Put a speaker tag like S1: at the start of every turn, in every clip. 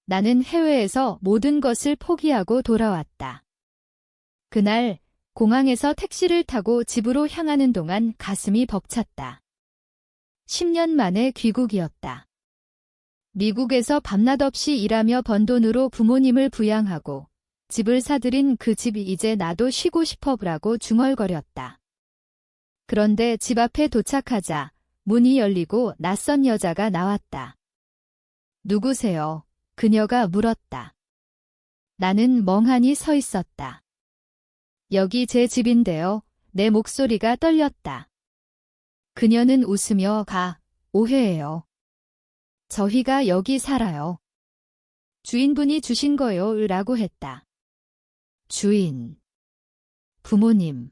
S1: 나는 해외에서 모든 것을 포기하고 돌아왔다. 그날 공항에서 택시를 타고 집으로 향하는 동안 가슴이 벅찼다. 10년 만에 귀국이었다. 미국에서 밤낮 없이 일하며 번 돈으로 부모님을 부양하고 집을 사들인 그 집이 이제 나도 쉬고 싶어라고 중얼거렸다. 그런데 집 앞에 도착하자 문이 열리고 낯선 여자가 나왔다. 누구세요? 그녀가 물었다. 나는 멍하니 서 있었다. 여기 제 집인데요. 내 목소리가 떨렸다. 그녀는 웃으며 오해해요. 저희가 여기 살아요. 주인분이 주신 거요 라고 했다. 주인. 부모님.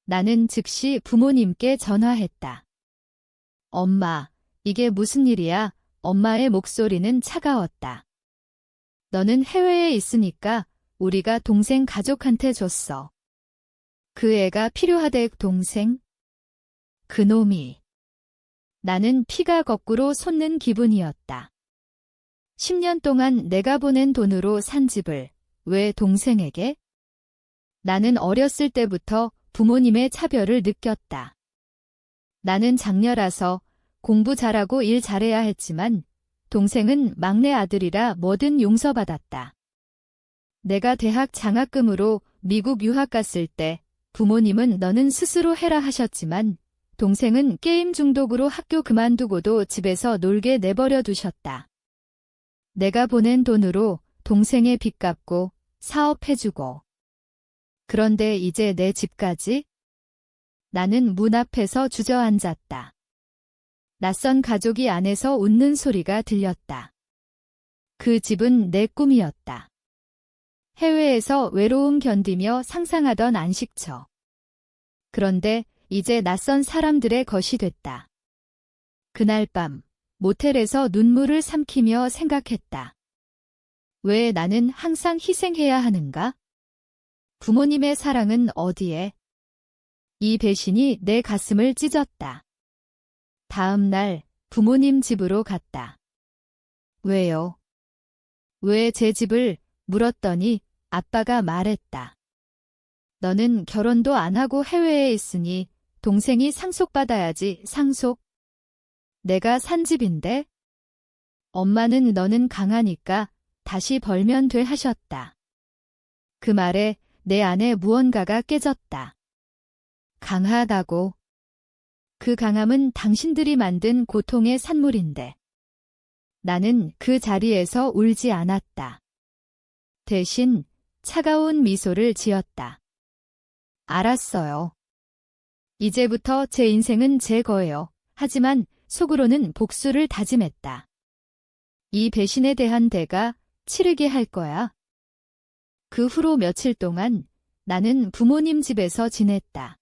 S1: 나는 즉시 부모님께 전화했다. 엄마, 이게 무슨 일이야? 엄마의 목소리는 차가웠다. 너는 해외에 있으니까 우리가 동생 가족한테 줬어. 그 애가 필요하대 동생? 그놈이. 나는 피가 거꾸로 솟는 기분이었다. 10년 동안 내가 보낸 돈으로 산 집을 왜 동생에게? 나는 어렸을 때부터 부모님의 차별을 느꼈다. 나는 장녀라서 공부 잘하고 일 잘해야 했지만 동생은 막내 아들이라 뭐든 용서받았다. 내가 대학 장학금으로 미국 유학 갔을 때 부모님은 너는 스스로 해라 하셨지만 동생은 게임 중독으로 학교 그만두고도 집에서 놀게 내버려 두셨다. 내가 보낸 돈으로 동생의 빚 갚고 사업해주고. 그런데 이제 내 집까지? 나는 문 앞에서 주저앉았다. 낯선 가족이 안에서 웃는 소리가 들렸다. 그 집은 내 꿈이었다. 해외에서 외로움 견디며 상상하던 안식처. 그런데 이제 낯선 사람들의 것이 됐다. 그날 밤 모텔에서 눈물을 삼키며 생각했다. 왜 나는 항상 희생해야 하는가? 부모님의 사랑은 어디에? 이 배신이 내 가슴을 찢었다. 다음 날 부모님 집으로 갔다. 왜요? 왜 제 집을? 물었더니 아빠가 말했다. 너는 결혼도 안 하고 해외에 있으니 동생이 상속받아야지 상속. 내가 산 집인데? 엄마는 너는 강하니까 다시 벌면 돼 하셨다. 그 말에 내 안에 무언가가 깨졌다. 강하다고. 그 강함은 당신들이 만든 고통의 산물인데. 나는 그 자리에서 울지 않았다. 대신 차가운 미소를 지었다. 알았어요. 이제부터 제 인생은 제 거예요. 하지만 속으로는 복수를 다짐했다. 이 배신에 대한 대가 치르게 할 거야. 그 후로 며칠 동안 나는 부모님 집에서 지냈다.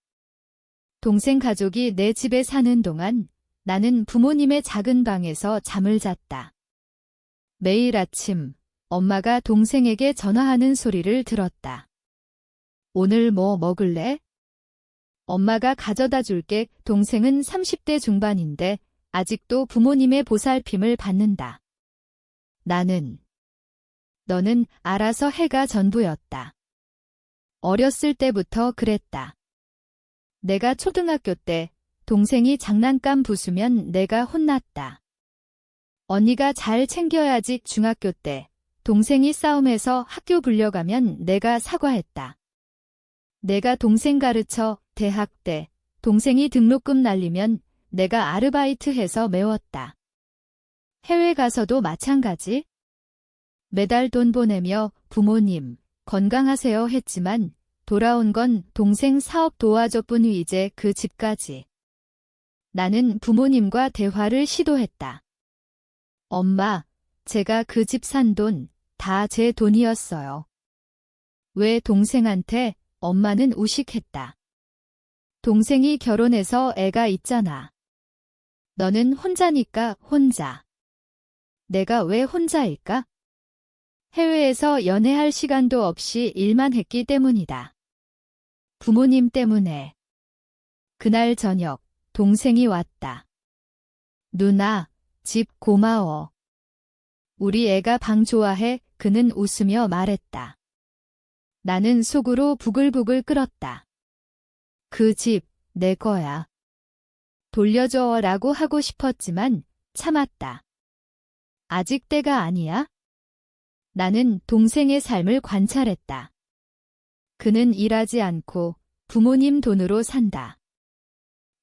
S1: 동생 가족이 내 집에 사는 동안 나는 부모님의 작은 방에서 잠을 잤다. 매일 아침 엄마가 동생에게 전화하는 소리를 들었다. 오늘 뭐 먹을래? 엄마가 가져다 줄게. 동생은 30대 중반인데 아직도 부모님의 보살핌을 받는다. 너는 알아서 해가 전부였다. 어렸을 때부터 그랬다. 내가 초등학교 때 동생이 장난감 부수면 내가 혼났다. 언니가 잘 챙겨야지. 중학교 때 동생이 싸움해서 학교 불려가면 내가 사과했다. 내가 동생 가르쳐 대학 때 동생이 등록금 날리면 내가 아르바이트해서 메웠다. 해외 가서도 마찬가지. 매달 돈 보내며 부모님 건강하세요 했지만 돌아온 건 동생 사업 도와줘뿐. 이제 그 집까지. 나는 부모님과 대화를 시도했다. 엄마, 제가 그 집 산 돈 다 제 돈이었어요. 왜 동생한테? 엄마는 우식했다. 동생이 결혼해서 애가 있잖아. 너는 혼자니까 혼자. 내가 왜 혼자일까? 해외에서 연애할 시간도 없이 일만 했기 때문이다. 부모님 때문에. 그날 저녁 동생이 왔다. 누나, 집 고마워. 우리 애가 방 좋아해. 그는 웃으며 말했다. 나는 속으로 부글부글 끓었다. 그 집, 내 거야. 돌려줘라고 하고 싶었지만 참았다. 아직 때가 아니야? 나는 동생의 삶을 관찰했다. 그는 일하지 않고 부모님 돈으로 산다.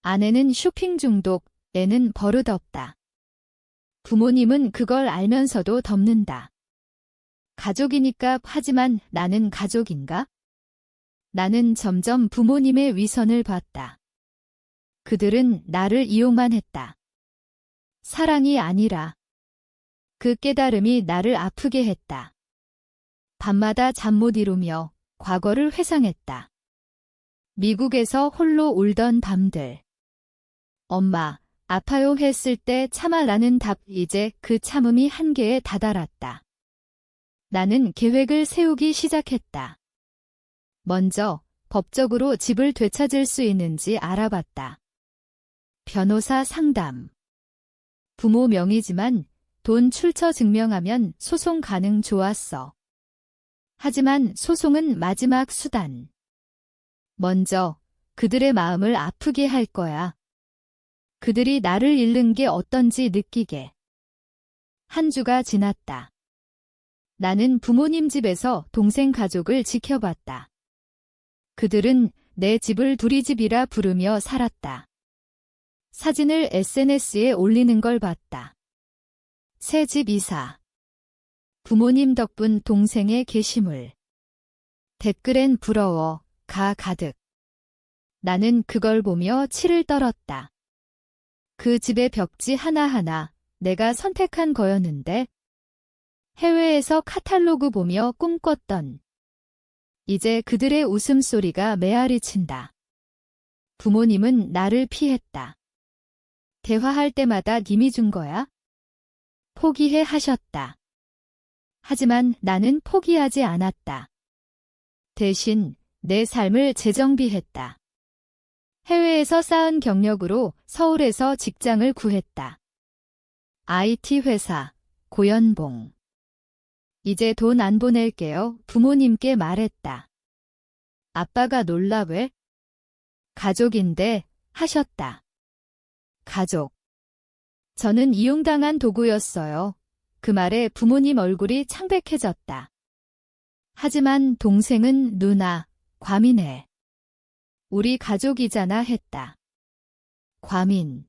S1: 아내는 쇼핑 중독, 애는 버릇없다. 부모님은 그걸 알면서도 덮는다. 가족이니까 하지만 나는 가족인가? 나는 점점 부모님의 위선을 봤다. 그들은 나를 이용만 했다. 사랑이 아니라. 그 깨달음이 나를 아프게 했다. 밤마다 잠 못 이루며 과거를 회상했다. 미국에서 홀로 울던 밤들. 엄마, 아파요 했을 때 참아라는 답, 이제 그 참음이 한계에 다다랐다. 나는 계획을 세우기 시작했다. 먼저 법적으로 집을 되찾을 수 있는지 알아봤다. 변호사 상담. 부모 명의지만 돈 출처 증명하면 소송 가능. 좋았어. 하지만 소송은 마지막 수단. 먼저 그들의 마음을 아프게 할 거야. 그들이 나를 잃는 게 어떤지 느끼게. 한 주가 지났다. 나는 부모님 집에서 동생 가족을 지켜봤다. 그들은 내 집을 둘이 집이라 부르며 살았다. 사진을 SNS에 올리는 걸 봤다. 새 집 이사. 부모님 덕분 동생의 게시물. 댓글엔 부러워, 가 가득. 나는 그걸 보며 치를 떨었다. 그 집의 벽지 하나하나 내가 선택한 거였는데. 해외에서 카탈로그 보며 꿈꿨던. 이제 그들의 웃음소리가 메아리 친다. 부모님은 나를 피했다. 대화할 때마다 님이 준 거야? 포기해 하셨다. 하지만 나는 포기하지 않았다. 대신 내 삶을 재정비했다. 해외에서 쌓은 경력으로 서울에서 직장을 구했다. IT 회사, 고연봉. 이제 돈 안 보낼게요. 부모님께 말했다. 아빠가 놀라. 왜? 가족인데 하셨다. 가족. 저는 이용당한 도구였어요. 그 말에 부모님 얼굴이 창백해졌다. 하지만 동생은 누나, 과민해. 우리 가족이잖아 했다. 과민.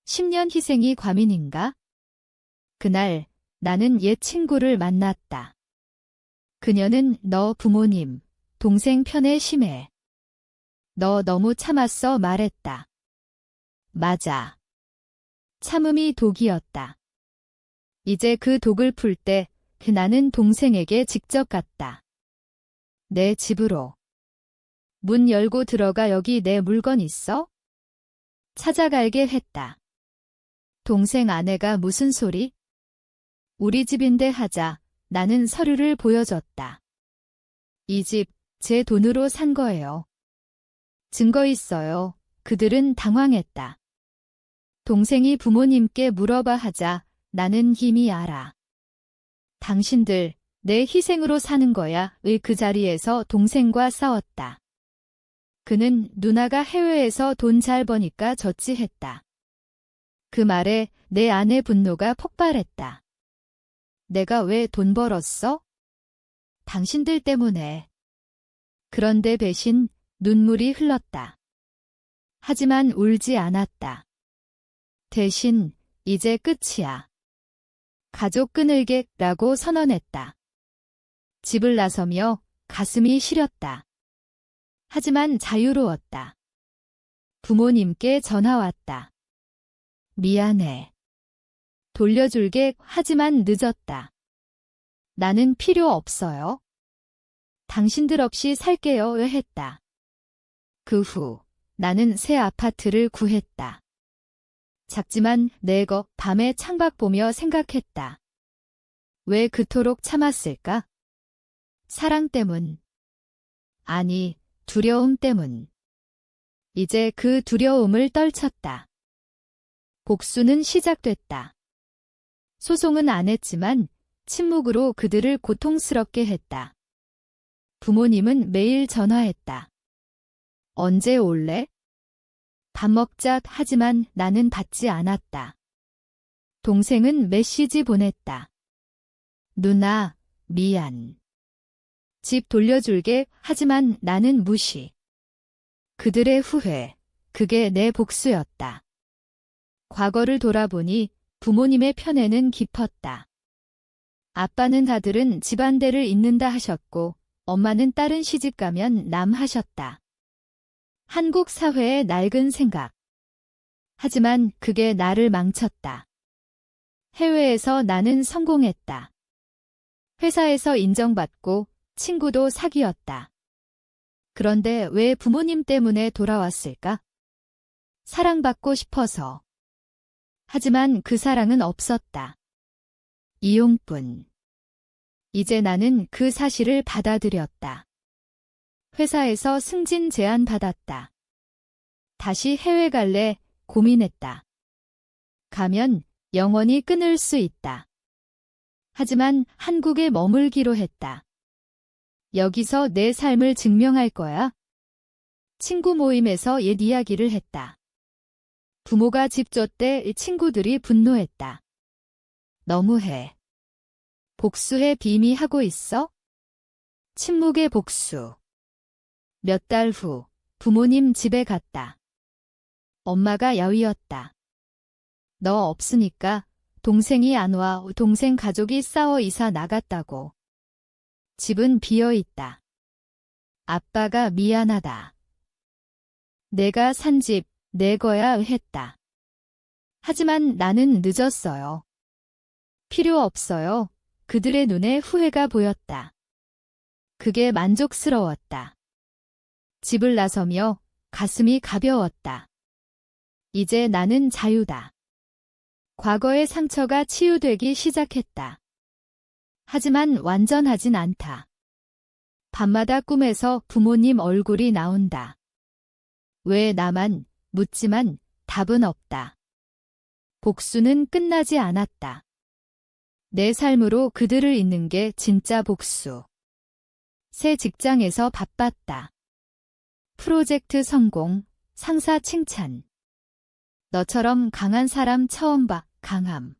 S1: 10년 희생이 과민인가? 그날 나는 옛 친구를 만났다. 그녀는 너 부모님, 동생 편에 심해. 너 너무 참았어 말했다. 맞아. 참음이 독이었다. 이제 그 독을 풀 때 나는 동생에게 직접 갔다. 내 집으로. 문 열고 들어가. 여기 내 물건 있어? 찾아갈게 했다. 동생 아내가 무슨 소리? 우리 집인데 하자. 나는 서류를 보여줬다. 이 집 제 돈으로 산 거예요. 증거 있어요. 그들은 당황했다. 동생이 부모님께 물어봐 하자. 나는 이미 알아. 당신들 내 희생으로 사는 거야. 의 그 자리에서 동생과 싸웠다. 그는 누나가 해외에서 돈 잘 버니까 졌지 했다. 그 말에 내 아내 분노가 폭발했다. 내가 왜 돈 벌었어? 당신들 때문에. 그런데 배신, 눈물이 흘렀다. 하지만 울지 않았다. 대신 이제 끝이야. 가족 끊을게 라고 선언했다. 집을 나서며 가슴이 시렸다. 하지만 자유로웠다. 부모님께 전화 왔다. 미안해. 돌려줄게. 하지만 늦었다. 나는 필요 없어요. 당신들 없이 살게요 했다. 그 후 나는 새 아파트를 구했다. 작지만 내 거 밤에 창밖 보며 생각했다. 왜 그토록 참았을까? 사랑 때문. 아니, 두려움 때문. 이제 그 두려움을 떨쳤다. 복수는 시작됐다. 소송은 안 했지만 침묵으로 그들을 고통스럽게 했다. 부모님은 매일 전화했다. 언제 올래? 밥 먹자 하지만 나는 받지 않았다. 동생은 메시지 보냈다. 누나, 미안. 집 돌려줄게 하지만 나는 무시. 그들의 후회, 그게 내 복수였다. 과거를 돌아보니 부모님의 편애는 깊었다. 아빠는 아들은 집안대를 잇는다 하셨고 엄마는 딸은 시집가면 남 하셨다. 한국 사회의 낡은 생각. 하지만 그게 나를 망쳤다. 해외에서 나는 성공했다. 회사에서 인정받고 친구도 사귀었다. 그런데 왜 부모님 때문에 돌아왔을까? 사랑받고 싶어서. 하지만 그 사랑은 없었다. 이용뿐. 이제 나는 그 사실을 받아들였다. 회사에서 승진 제안 받았다. 다시 해외 갈래 고민했다. 가면 영원히 끊을 수 있다. 하지만 한국에 머물기로 했다. 여기서 내 삶을 증명할 거야. 친구 모임에서 옛 이야기를 했다. 부모가 집 줬대 친구들이 분노했다. 너무해. 복수해 빔이 하고 있어? 침묵의 복수. 몇 달 후 부모님 집에 갔다. 엄마가 야위었다. 너 없으니까 동생이 안 와. 동생 가족이 싸워 이사 나갔다고. 집은 비어있다. 아빠가 미안하다. 내가 산 집 내 거야 했다. 하지만 나는 늦었어요. 필요 없어요. 그들의 눈에 후회가 보였다. 그게 만족스러웠다. 집을 나서며 가슴이 가벼웠다. 이제 나는 자유다. 과거의 상처가 치유되기 시작했다. 하지만 완전하진 않다. 밤마다 꿈에서 부모님 얼굴이 나온다. 왜 나만 묻지만 답은 없다. 복수는 끝나지 않았다. 내 삶으로 그들을 잇는 게 진짜 복수. 새 직장에서 바빴다. 프로젝트 성공, 상사 칭찬. 너처럼 강한 사람 처음 봐. 강함.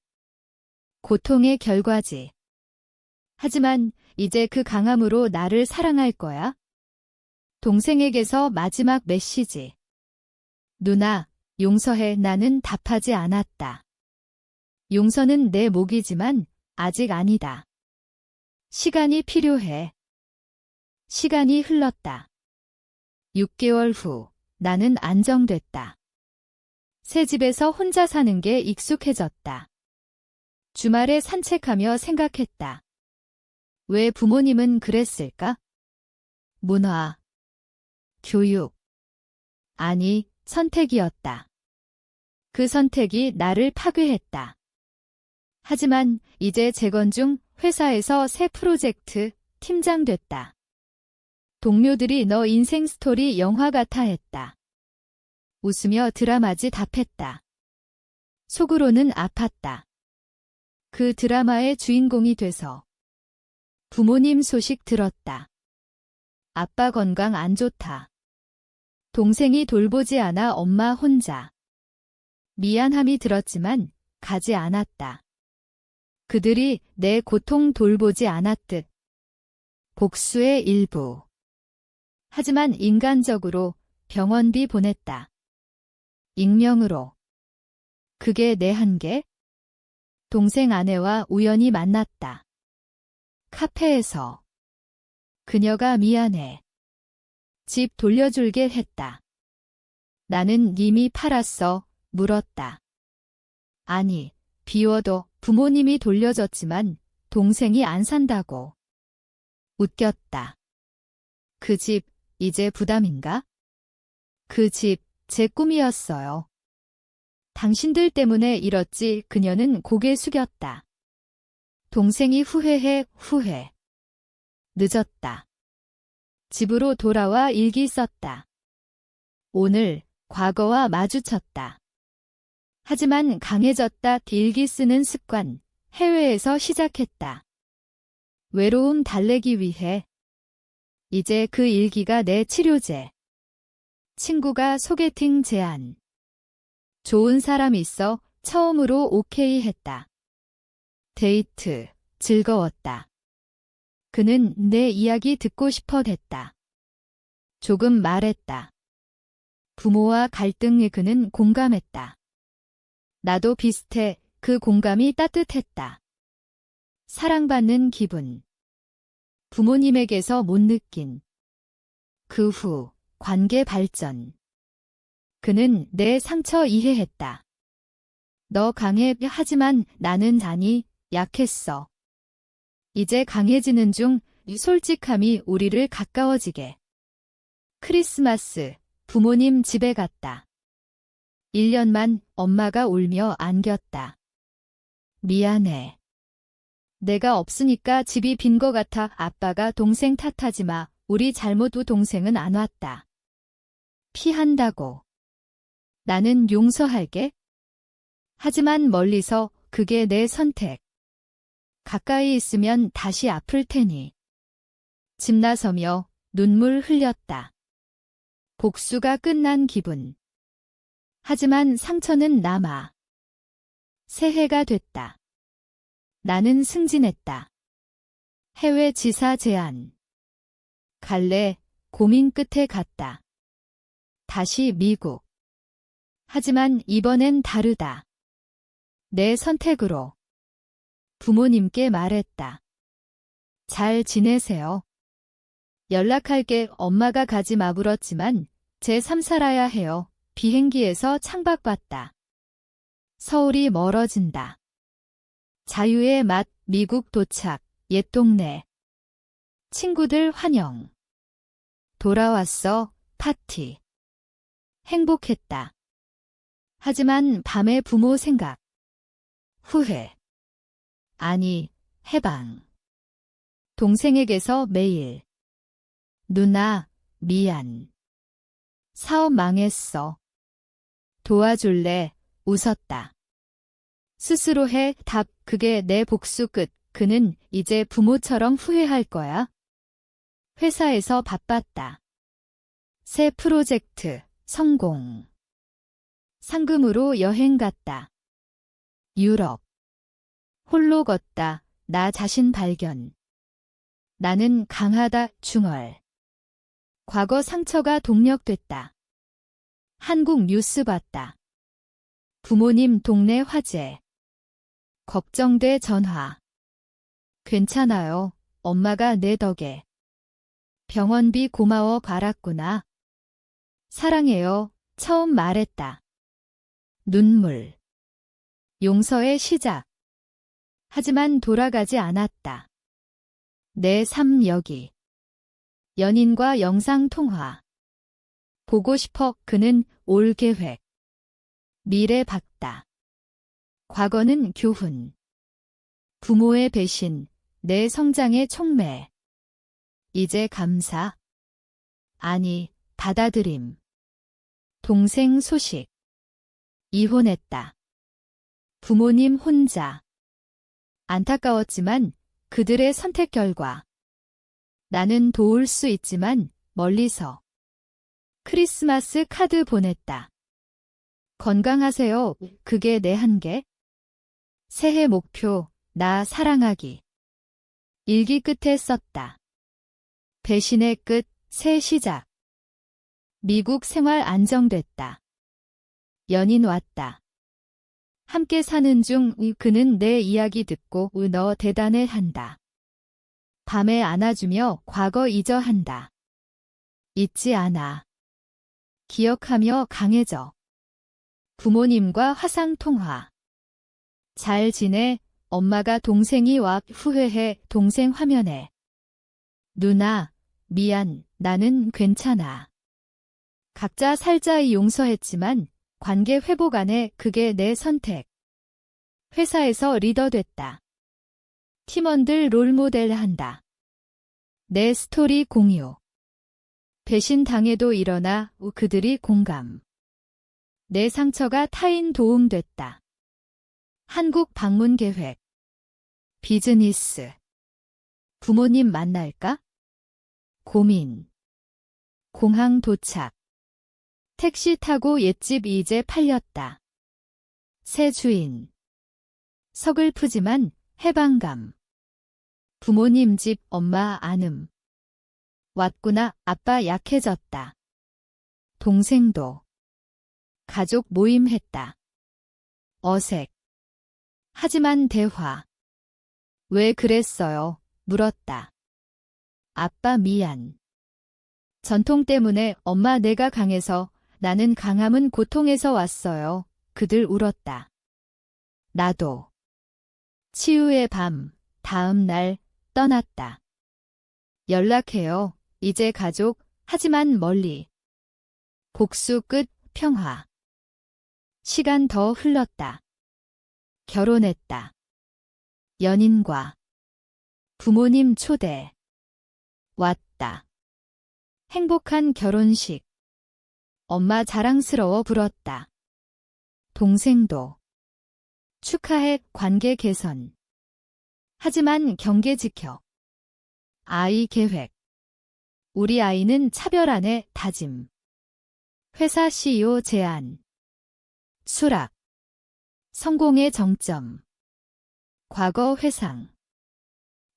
S1: 고통의 결과지. 하지만 이제 그 강함으로 나를 사랑할 거야? 동생에게서 마지막 메시지. 누나, 용서해. 나는 답하지 않았다. 용서는 내 몫이지만 아직 아니다. 시간이 필요해. 시간이 흘렀다. 6개월 후 나는 안정됐다. 새 집에서 혼자 사는 게 익숙해졌다. 주말에 산책하며 생각했다. 왜 부모님은 그랬을까? 문화, 교육, 아니, 선택이었다. 그 선택이 나를 파괴했다. 하지만 이제 재건중 회사에서 새 프로젝트 팀장 됐다. 동료들이 너 인생 스토리 영화 같아 했다. 웃으며 드라마지 답했다. 속으로는 아팠다. 그 드라마의 주인공이 돼서. 부모님 소식 들었다. 아빠 건강 안 좋다. 동생이 돌보지 않아 엄마 혼자. 미안함이 들었지만 가지 않았다. 그들이 내 고통 돌보지 않았듯. 복수의 일부. 하지만 인간적으로 병원비 보냈다. 익명으로. 그게 내 한계? 동생 아내와 우연히 만났다. 카페에서. 그녀가 미안해. 집 돌려줄게 했다. 나는 이미 팔았어. 물었다. 아니, 비워도 부모님이 돌려줬지만 동생이 안 산다고. 웃겼다. 그 집 이제 부담인가? 그 집 제 꿈이었어요. 당신들 때문에 잃었지. 그녀는 고개 숙였다. 동생이 후회해. 후회. 늦었다. 집으로 돌아와 일기 썼다. 오늘 과거와 마주쳤다. 하지만 강해졌다. 일기 쓰는 습관, 해외에서 시작했다. 외로움 달래기 위해. 이제 그 일기가 내 치료제. 친구가 소개팅 제안. 좋은 사람 있어 처음으로 오케이 했다. 데이트, 즐거웠다. 그는 내 이야기 듣고 싶어 했다. 조금 말했다. 부모와 갈등에 그는 공감했다. 나도 비슷해. 그 공감이 따뜻했다. 사랑받는 기분. 부모님에게서 못 느낀. 그 후, 관계 발전. 그는 내 상처 이해했다. 너 강해 하지만 나는 약했어. 이제 강해지는 중 솔직함이 우리를 가까워지게. 크리스마스, 부모님 집에 갔다. 1년만 엄마가 울며 안겼다. 미안해. 내가 없으니까 집이 빈 것 같아. 아빠가 동생 탓하지 마. 우리 잘못 후 동생은 안 왔다. 피한다고. 나는 용서할게. 하지만 멀리서 그게 내 선택. 가까이 있으면 다시 아플 테니. 집 나서며 눈물 흘렸다. 복수가 끝난 기분. 하지만 상처는 남아. 새해가 됐다. 나는 승진했다. 해외 지사 제안. 갈래, 고민 끝에 갔다. 다시 미국. 하지만 이번엔 다르다. 내 선택으로. 부모님께 말했다. 잘 지내세요. 연락할게. 엄마가 가지 마 물었지만 제 삶 살아야 해요. 비행기에서 창밖봤다. 서울이 멀어진다. 자유의 맛. 미국 도착. 옛 동네. 친구들 환영. 돌아왔어. 파티. 행복했다. 하지만 밤에 부모 생각. 후회. 아니, 해방. 동생에게서 매일. 누나, 미안. 사업 망했어. 도와줄래? 웃었다. 스스로 해. 답. 그게 내 복수 끝. 그는 이제 부모처럼 후회할 거야. 회사에서 바빴다. 새 프로젝트, 성공. 상금으로 여행 갔다. 유럽. 홀로 걷다. 나 자신 발견. 나는 강하다. 중얼. 과거 상처가 동력됐다. 한국 뉴스 봤다. 부모님 동네 화재. 걱정돼 전화. 괜찮아요. 엄마가 내 덕에. 병원비 고마워 받았구나. 사랑해요. 처음 말했다. 눈물. 용서의 시작. 하지만 돌아가지 않았다. 내 삶 여기. 연인과 영상통화. 보고 싶어. 그는 올 계획. 미래 밝다. 과거는 교훈. 부모의 배신. 내 성장의 촉매. 이제 감사. 아니, 받아들임. 동생 소식. 이혼했다. 부모님 혼자. 안타까웠지만 그들의 선택 결과. 나는 도울 수 있지만 멀리서. 크리스마스 카드 보냈다. 건강하세요. 그게 내 한계. 새해 목표. 나 사랑하기. 일기 끝에 썼다. 배신의 끝. 새 시작. 미국 생활 안정됐다. 연인 왔다. 함께 사는 중 그는 내 이야기 듣고 너 대단해 한다. 밤에 안아주며 과거 잊어 한다. 잊지 않아. 기억하며 강해져. 부모님과 화상통화. 잘 지내? 엄마가 동생이 와. 후회해. 동생 화면에. 누나, 미안. 나는 괜찮아. 각자 살자이 용서했지만 관계 회복 안에 그게 내 선택. 회사에서 리더 됐다. 팀원들 롤모델 한다. 내 스토리 공유. 배신 당해도 일어나. 그들이 공감. 내 상처가 타인 도움 됐다. 한국 방문 계획. 비즈니스. 부모님 만날까? 고민. 공항 도착. 택시 타고 옛집 이제 팔렸다. 새 주인. 서글프지만 해방감. 부모님 집 엄마 안음. 왔구나 아빠 약해졌다. 동생도. 가족 모임 했다. 어색. 하지만 대화. 왜 그랬어요? 물었다. 아빠 미안. 전통 때문에 엄마 내가 강해서 나는 강함은 고통에서 왔어요. 그들 울었다. 나도. 치유의 밤, 다음 날 떠났다. 연락해요. 이제 가족, 하지만 멀리. 복수 끝, 평화. 시간 더 흘렀다. 결혼했다. 연인과 부모님 초대. 왔다. 행복한 결혼식. 엄마 자랑스러워 불었다. 동생도. 축하해 관계 개선. 하지만 경계 지켜. 아이 계획. 우리 아이는 차별 안에 다짐. 회사 CEO 제안. 수락. 성공의 정점. 과거 회상.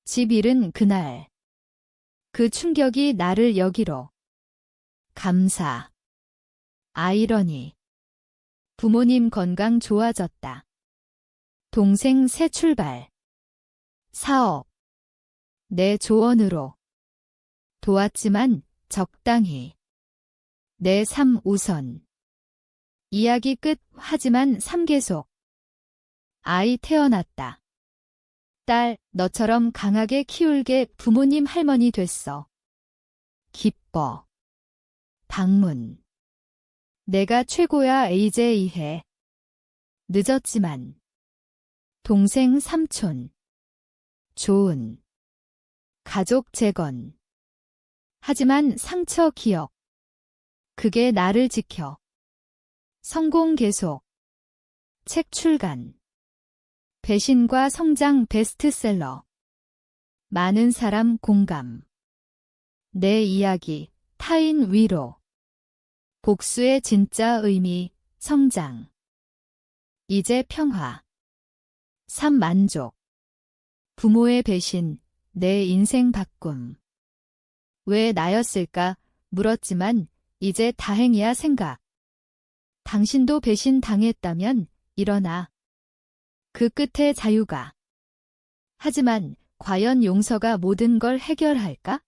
S1: 집 잃은 그날. 그 충격이 나를 여기로. 감사. 아이러니. 부모님 건강 좋아졌다. 동생 새 출발. 사업. 내 조언으로. 도왔지만 적당히. 내 삶 우선. 이야기 끝 하지만 삶 계속. 아이 태어났다. 딸, 너처럼 강하게 키울게 부모님 할머니 됐어. 기뻐. 방문. 내가 최고야 AJ2해. 늦었지만. 동생 삼촌. 좋은. 가족 재건. 하지만 상처 기억. 그게 나를 지켜. 성공 계속. 책 출간. 배신과 성장 베스트셀러. 많은 사람 공감. 내 이야기, 타인 위로. 복수의 진짜 의미, 성장. 이제 평화. 삶 만족. 부모의 배신, 내 인생 바꿈. 왜 나였을까? 물었지만 이제 다행이야 생각. 당신도 배신 당했다면 일어나. 그 끝에 자유가. 하지만 과연 용서가 모든 걸 해결할까?